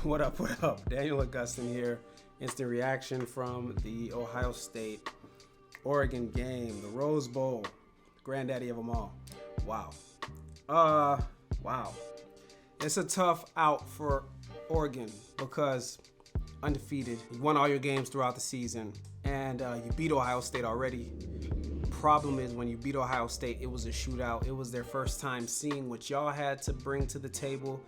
What up, what up? Daniel Augustin here. Instant reaction from the Ohio State-Oregon game. The Rose Bowl. Granddaddy of them all. Wow. Wow. It's a tough out for Oregon because undefeated. You won all your games throughout the season, and you beat Ohio State already. Problem is, when you beat Ohio State, it was a shootout. It was their first time seeing what y'all had to bring to the table.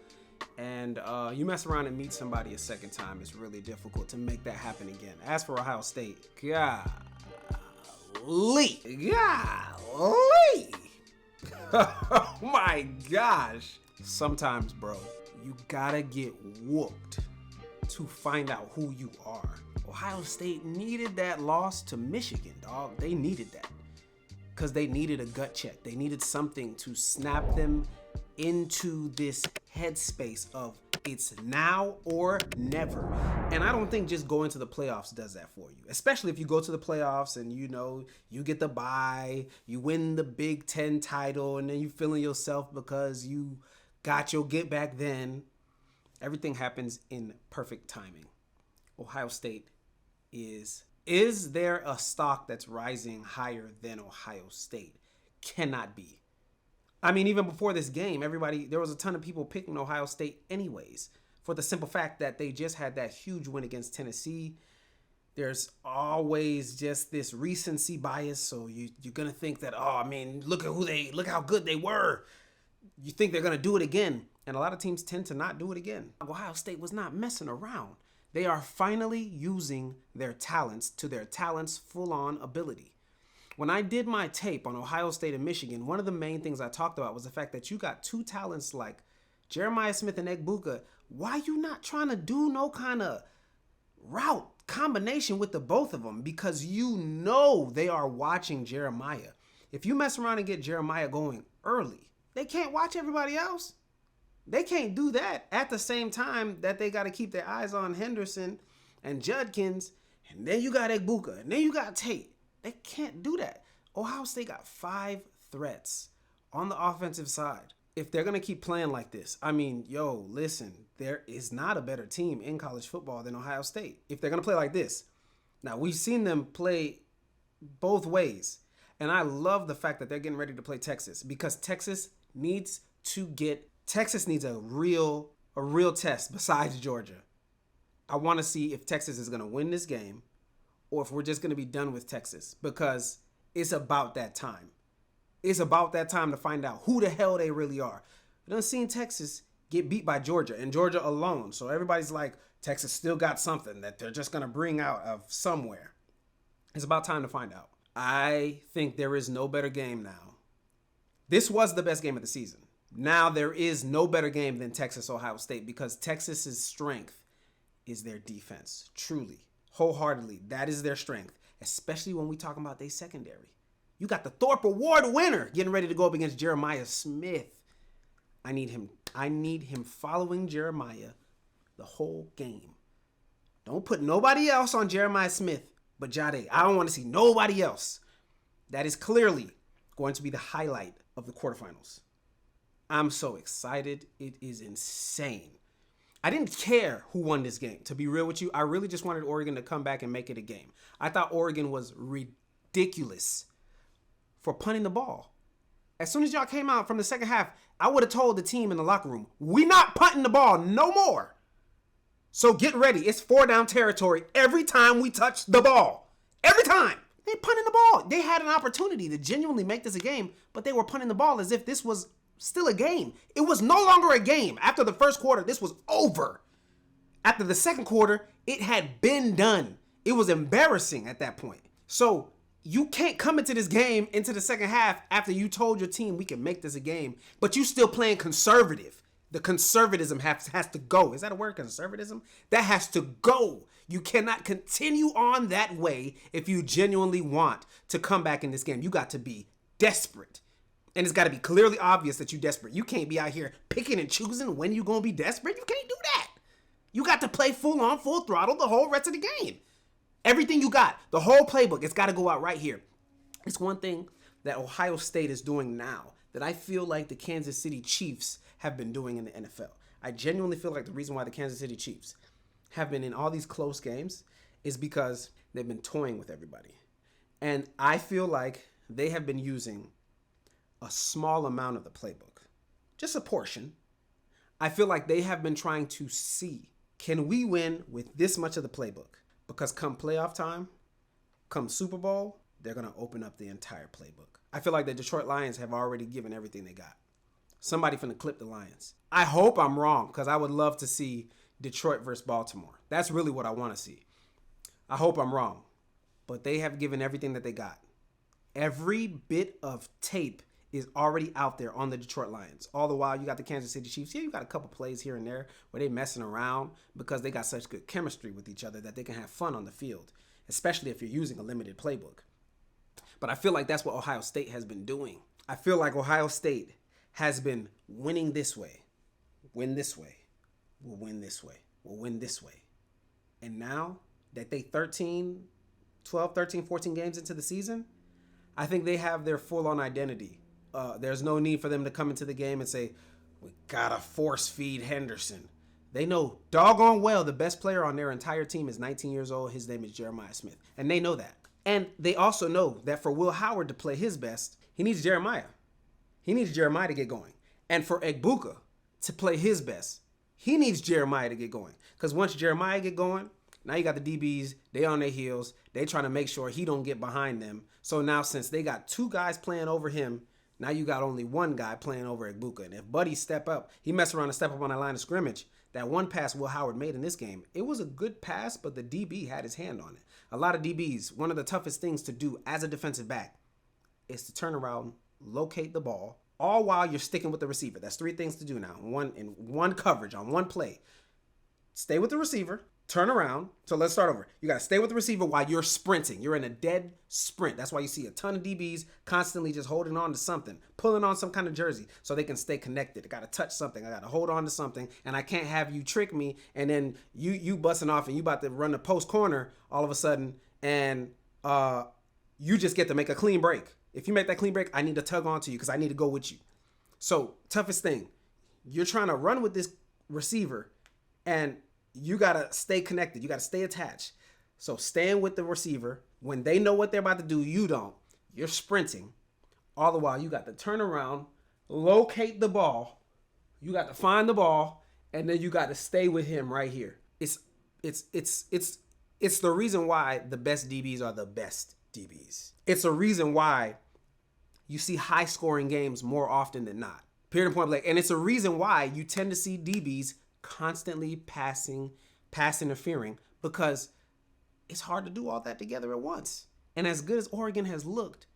And you mess around and meet somebody a second time, it's really difficult to make that happen again. As for Ohio State, golly. Oh my gosh. Sometimes, bro, you gotta get whooped to find out who you are. Ohio State needed that loss to Michigan, dog. They needed that because they needed a gut check. They needed something to snap them into this headspace of it's now or never. And I don't think just going to the playoffs does that for you, especially if you go to the playoffs and you get the bye, you win the Big Ten title, and then you feeling yourself because you got your get back then. Everything happens in perfect timing. Ohio State is there a stock that's rising higher than Ohio State? Cannot be. I mean, even before this game, there was a ton of people picking Ohio State anyways, for the simple fact that they just had that huge win against Tennessee. There's always just this recency bias, so you're gonna think that, look how good they were. You think they're gonna do it again, and a lot of teams tend to not do it again. Ohio State was not messing around. They are finally using their talents to their talents' full-on ability. When I did my tape on Ohio State and Michigan, one of the main things I talked about was the fact that you got two talents like Jeremiah Smith and Egbuka. Why you not trying to do no kind of route combination with the both of them? Because you know they are watching Jeremiah. If you mess around and get Jeremiah going early, they can't watch everybody else. They can't do that at the same time that they got to keep their eyes on Henderson and Judkins, and then you got Egbuka, and then you got Tate. They can't do that. Ohio State got 5 threats on the offensive side. If they're going to keep playing like this, listen, there is not a better team in college football than Ohio State. If they're going to play like this. Now, we've seen them play both ways. And I love the fact that they're getting ready to play Texas, because Texas needs a real test besides Georgia. I want to see if Texas is going to win this game, or if we're just going to be done with Texas, because it's about that time. It's about that time to find out who the hell they really are. We done seen Texas get beat by Georgia, and Georgia alone. So everybody's like, Texas still got something that they're just going to bring out of somewhere. It's about time to find out. I think there is no better game now. This was the best game of the season. Now there is no better game than Texas-Ohio State, because Texas's strength is their defense, truly. Wholeheartedly, that is their strength, especially when we talking about their secondary. You got the Thorpe Award winner getting ready to go up against Jeremiah Smith. I need him following Jeremiah the whole game. Don't put nobody else on Jeremiah Smith but Jade. I don't want to see nobody else. That is clearly going to be the highlight of the quarterfinals. I'm so excited. It is insane. I didn't care who won this game, to be real with you. I really just wanted Oregon to come back and make it a game. I thought Oregon was ridiculous for punting the ball. As soon as y'all came out from the second half, I would have told the team in the locker room, we not punting the ball no more. So get ready. It's 4-down territory every time we touch the ball. Every time. They punting the ball. They had an opportunity to genuinely make this a game, but they were punting the ball as if this was still a game. It was no longer a game. After the first quarter, this was over. After the second quarter, it had been done. It was embarrassing at that point. So you can't come into this game, into the second half, after you told your team we can make this a game, but you still playing conservative. The conservatism has to go. Is that a word, conservatism? That has to go. You cannot continue on that way if you genuinely want to come back in this game. You got to be desperate. And it's got to be clearly obvious that you're desperate. You can't be out here picking and choosing when you're going to be desperate. You can't do that. You got to play full on, full throttle the whole rest of the game. Everything you got, the whole playbook, it's got to go out right here. It's one thing that Ohio State is doing now that I feel like the Kansas City Chiefs have been doing in the NFL. I genuinely feel like the reason why the Kansas City Chiefs have been in all these close games is because they've been toying with everybody. And I feel like they have been using a small amount of the playbook, just a portion. I feel like they have been trying to see, can we win with this much of the playbook? Because come playoff time, come Super Bowl, they're going to open up the entire playbook. I feel like the Detroit Lions have already given everything they got. Somebody finna clip the Lions. I hope I'm wrong, because I would love to see Detroit versus Baltimore. That's really what I want to see. I hope I'm wrong, but they have given everything that they got. Every bit of tape is already out there on the Detroit Lions. All the while, you got the Kansas City Chiefs. Yeah, you got a couple plays here and there where they messing around because they got such good chemistry with each other that they can have fun on the field, especially if you're using a limited playbook. But I feel like that's what Ohio State has been doing. I feel like Ohio State has been winning this way, win this way, we'll win this way, we'll win this way. And now that they 13, 14 games into the season, I think they have their full-on identity. There's no need for them to come into the game and say, we gotta force feed Henderson. They know doggone well the best player on their entire team is 19 years old. His name is Jeremiah Smith. And they know that. And they also know that for Will Howard to play his best, he needs Jeremiah. He needs Jeremiah to get going. And for Egbuka to play his best, he needs Jeremiah to get going. Because once Jeremiah get going, now you got the DBs, they on their heels. They trying to make sure he don't get behind them. So now since they got two guys playing over him, now you got only one guy playing over Egbuka. And if Buddy step up, he mess around and step up on that line of scrimmage. That one pass Will Howard made in this game, it was a good pass, but the DB had his hand on it. A lot of DBs, one of the toughest things to do as a defensive back is to turn around, locate the ball, all while you're sticking with the receiver. That's three things to do now. One coverage on one play. Stay with the receiver, turn around. So let's start over. You got to stay with the receiver while you're sprinting. You're in a dead sprint. That's why you see a ton of DBs constantly just holding on to something, pulling on some kind of jersey so they can stay connected. I got to touch something. I got to hold on to something, and I can't have you trick me, and then you busting off and you about to run the post corner all of a sudden, and you just get to make a clean break. If you make that clean break, I need to tug on to you because I need to go with you. So toughest thing, you're trying to run with this receiver, and you got to stay connected. You got to stay attached. So staying with the receiver, when they know what they're about to do, you don't. You're sprinting. All the while, you got to turn around, locate the ball. You got to find the ball, and then you got to stay with him right here. It's the reason why the best DBs are the best DBs. It's a reason why you see high-scoring games more often than not. Period and point blank. And it's a reason why you tend to see DBs constantly pass interfering, because it's hard to do all that together at once. And as good as Oregon has looked,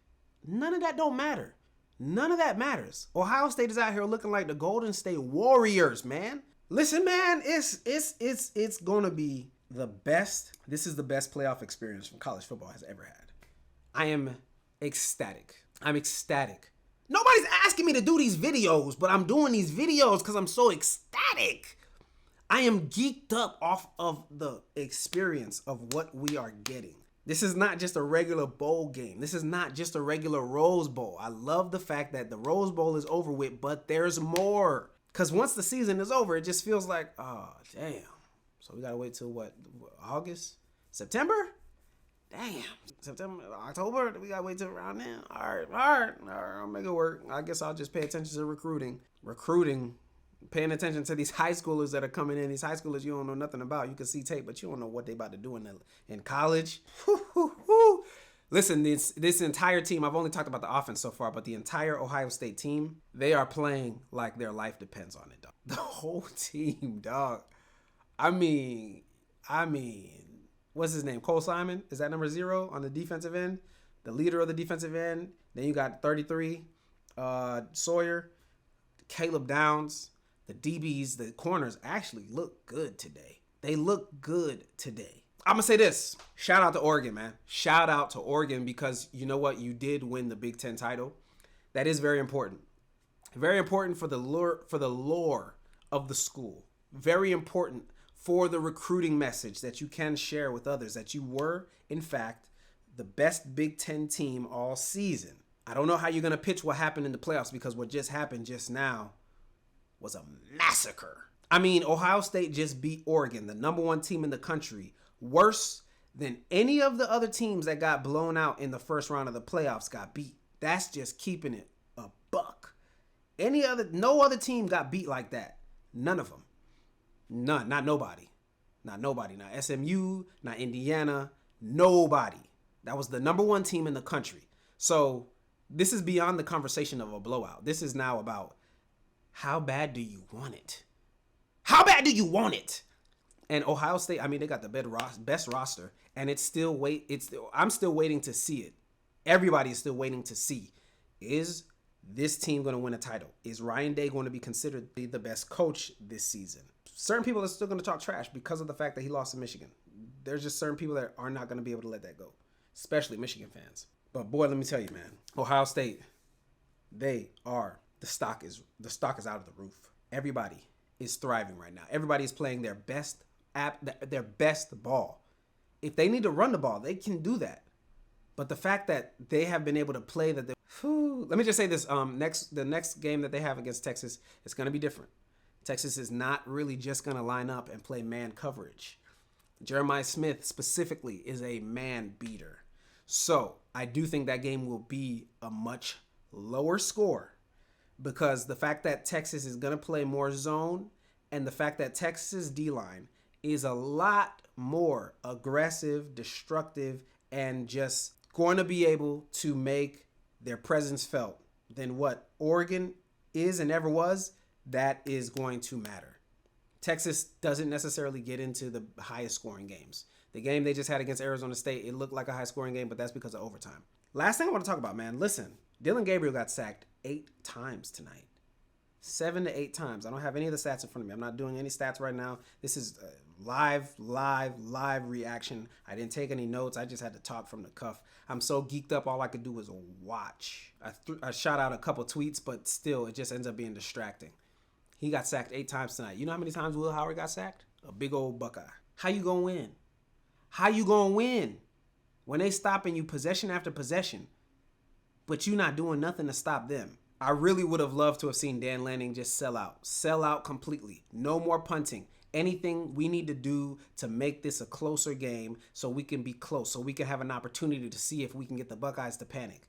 none of that don't matter. None of that matters. Ohio State is out here looking like the Golden State Warriors, man. Listen, man, it's gonna be the best. This is the best playoff experience from college football has ever had. I am ecstatic. I'm ecstatic. Nobody's asking me to do these videos, but I'm doing these videos because I'm so ecstatic. I am geeked up off of the experience of what we are getting. This is not just a regular bowl game. This is not just a regular Rose Bowl. I love the fact that the Rose Bowl is over with, but there's more. Because once the season is over, it just feels like, oh, damn. So we got to wait till what, August? September? Damn. September, October? We got to wait till around then? All right, I'll make it work. I guess I'll just pay attention to recruiting. Paying attention to these high schoolers that are coming in. These high schoolers you don't know nothing about. You can see tape, but you don't know what they about to do in college. Listen, this entire team, I've only talked about the offense so far, but the entire Ohio State team, they are playing like their life depends on it, dog. The whole team, dog. I mean, what's his name? Cole Simon? Is that number 0 on the defensive end? The leader of the defensive end. Then you got 33, Sawyer, Caleb Downs. The DBs, the corners actually look good today. They look good today. I'm going to say this. Shout out to Oregon, man. Shout out to Oregon, because you know what? You did win the Big Ten title. That is very important. Very important for the lore of the school. Very important for the recruiting message that you can share with others, that you were, in fact, the best Big Ten team all season. I don't know how you're going to pitch what happened in the playoffs, because what just happened just now was a massacre. I mean, Ohio State just beat Oregon, the number 1 team in the country, worse than any of the other teams that got blown out in the first round of the playoffs got beat. That's just keeping it a buck. No other team got beat like that. None of them. None. Not nobody. Not nobody. Not SMU, not Indiana, nobody. That was the number 1 team in the country. So this is beyond the conversation of a blowout. This is now about how bad do you want it? How bad do you want it? And Ohio State, I mean, they got the best roster, and I'm still waiting to see it. Everybody is still waiting to see, is this team going to win a title? Is Ryan Day going to be considered the best coach this season? Certain people are still going to talk trash because of the fact that he lost to Michigan. There's just certain people that are not going to be able to let that go, especially Michigan fans. But boy, let me tell you, man, Ohio State, the stock is out of the roof. Everybody is thriving right now. Everybody is playing their best ball. If they need to run the ball, they can do that. But the fact that they have been able to play let me just say this, the next game that they have against Texas is going to be different. Texas is not really just going to line up and play man coverage. Jeremiah Smith specifically is a man beater. So I do think that game will be a much lower score, because the fact that Texas is going to play more zone, and the fact that Texas D-line is a lot more aggressive, destructive, and just going to be able to make their presence felt than what Oregon is and ever was, that is going to matter. Texas doesn't necessarily get into the highest scoring games. The game they just had against Arizona State, it looked like a high scoring game, but that's because of overtime. Last thing I want to talk about, man, listen, Dylan Gabriel got sacked 8 times tonight. 7 to 8 times. I don't have any of the stats in front of me. I'm not doing any stats right now. This is live reaction. I didn't take any notes. I just had to talk from the cuff. I'm so geeked up, all I could do was watch. I shot out a couple tweets, but still, it just ends up being distracting. He got sacked 8 times tonight. You know how many times Will Howard got sacked? A big old Buckeye. How you gonna win? How you gonna win when they stopping you possession after possession, but you not doing nothing to stop them? I really would have loved to have seen Dan Lanning just sell out completely. No more punting. Anything we need to do to make this a closer game so we can be close, so we can have an opportunity to see if we can get the Buckeyes to panic.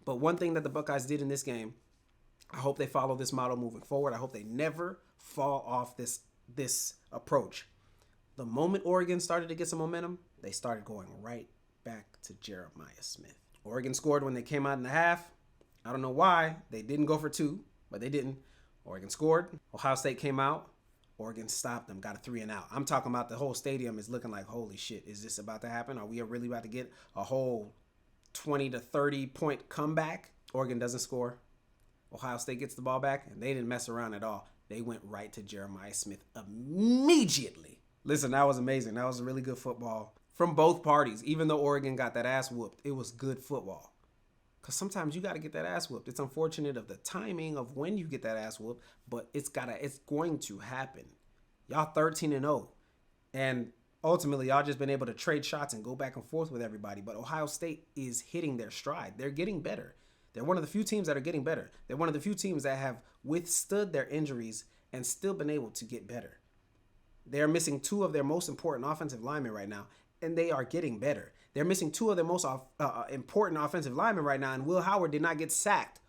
But one thing that the Buckeyes did in this game, I hope they follow this model moving forward. I hope they never fall off this approach. The moment Oregon started to get some momentum, they started going right back to Jeremiah Smith. Oregon scored when they came out in the half. I don't know why. They didn't go for 2, but they didn't. Oregon scored. Ohio State came out. Oregon stopped them, got a 3 and out. I'm talking about the whole stadium is looking like, holy shit, is this about to happen? Are we really about to get a whole 20 to 30 point comeback? Oregon doesn't score. Ohio State gets the ball back, and they didn't mess around at all. They went right to Jeremiah Smith immediately. Listen, that was amazing. That was really good football from both parties. Even though Oregon got that ass whooped, it was good football. Because sometimes you got to get that ass whooped. It's unfortunate of the timing of when you get that ass whooped, but it's going to happen. Y'all 13-0. And ultimately, y'all just been able to trade shots and go back and forth with everybody. But Ohio State is hitting their stride. They're getting better. They're one of the few teams that are getting better. They're one of the few teams that have withstood their injuries and still been able to get better. They're missing 2 of their most important offensive linemen right now, and they are getting better. They're missing 2 of their most important offensive linemen right now, and Will Howard did not get sacked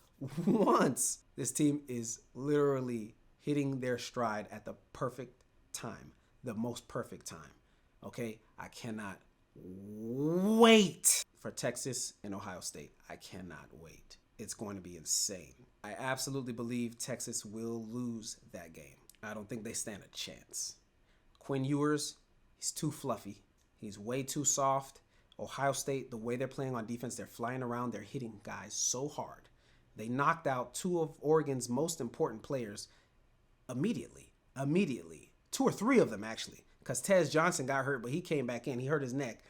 once. This team is literally hitting their stride at the perfect time, the most perfect time. Okay? I cannot wait for Texas and Ohio State. I cannot wait. It's going to be insane. I absolutely believe Texas will lose that game. I don't think they stand a chance. Quinn Ewers, he's too fluffy. He's way too soft. Ohio State, the way they're playing on defense, they're flying around. They're hitting guys so hard. They knocked out 2 of Oregon's most important players immediately. 2 or 3 of them, actually, because Tez Johnson got hurt, but he came back in. He hurt his neck.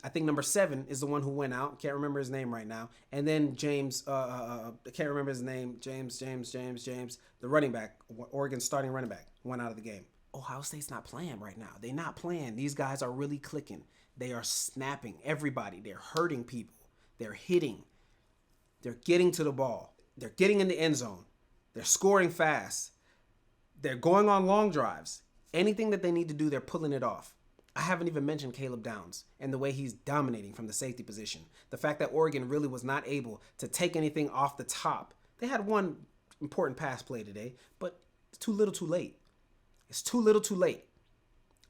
I think number 7 is the one who went out. Can't remember his name right now. And then James, I can't remember his name. James, the running back, Oregon's starting running back, went out of the game. Ohio State's not playing right now. They're not playing. These guys are really clicking. They are snapping everybody. They're hurting people. They're hitting. They're getting to the ball. They're getting in the end zone. They're scoring fast. They're going on long drives. Anything that they need to do, they're pulling it off. I haven't even mentioned Caleb Downs and the way he's dominating from the safety position. The fact that Oregon really was not able to take anything off the top. They had one important pass play today, but it's too little too late. It's too little too late.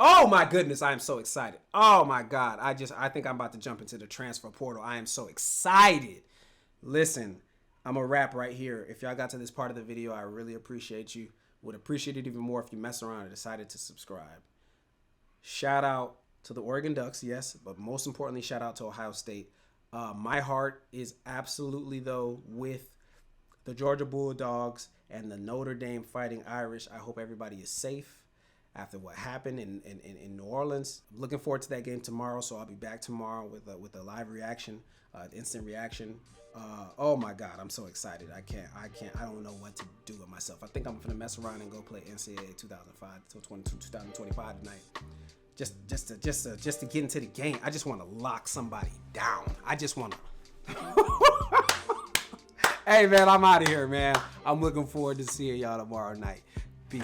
Oh my goodness, I am so excited. Oh my God, I think I'm about to jump into the transfer portal. I am so excited. Listen, I'm a wrap right here. If y'all got to this part of the video, I really appreciate you. Would appreciate it even more if you mess around and decided to subscribe. Shout out to the Oregon Ducks, yes, but most importantly, shout out to Ohio State. My heart is absolutely, though, with the Georgia Bulldogs and the Notre Dame Fighting Irish. I hope everybody is safe after what happened in New Orleans. I'm looking forward to that game tomorrow, so I'll be back tomorrow with a live reaction, instant reaction. Oh my God, I'm so excited. I don't know what to do with myself. I think I'm gonna mess around and go play NCAA 2005 till 2025 tonight. Just to get into the game. I just want to lock somebody down. I just want to. Hey man, I'm out of here, man. I'm looking forward to seeing y'all tomorrow night. Peace.